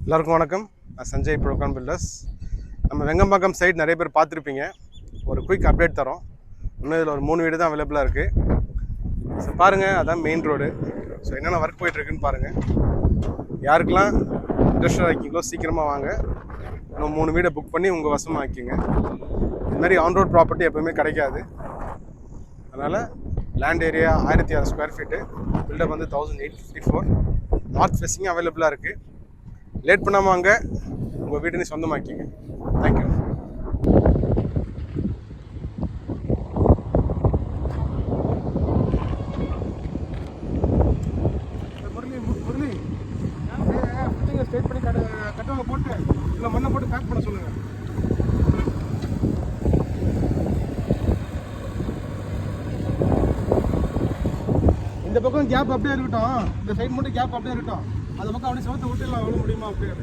எல்லாருக்கும் வணக்கம். நான் சஞ்சய் ப்ரோகான் பில்டர்ஸ். நம்ம வெங்கம்பாக்கம் சைட் நிறைய பேர் பார்த்துருப்பீங்க. ஒரு குயிக் அப்டேட் தரோம். இன்னும் இதில் ஒரு 3 வீடு தான் அவைலபிளாக இருக்குது. ஸோ பாருங்கள், அதான் மெயின் ரோடு. ஸோ என்னென்ன ஒர்க் போயிட்டுருக்குன்னு பாருங்கள். யாருக்கெல்லாம் இன்ட்ரெஸ்டாக இருக்கீங்களோ சீக்கிரமாக வாங்க. இன்னும் 3 வீடை புக் பண்ணி உங்கள் வசமாக ஆக்கிங்க. இது மாதிரி ஆன் ரோட் ப்ராப்பர்ட்டி எப்போவுமே கிடைக்காது. அதனால் land area 1600 square feet, built up வந்து 1854, நார்த் ஃபேஸிங்கும் அவைலபிளாக இருக்குது. லேட் பண்ணாமல் வாங்க, உங்கள் வீட்டுன்னு சொந்தமாக்கிங்க. தேங்க்யூ. முரளி ஸ்ட்ரைட் பண்ணி கட்டவங்க போட்டு இல்லை மண்ணை போட்டு பேக் பண்ண சொல்லுங்கள். இந்த பக்கம் கேப் அப்படியே இருக்கட்டும், இந்த சைட் மட்டும் கேப் அப்படியே இருக்கட்டும். அந்த பக்கம் அப்படியே சவுத்து விட்டு எல்லாம் எவ்வளோ முடியுமா அப்படியே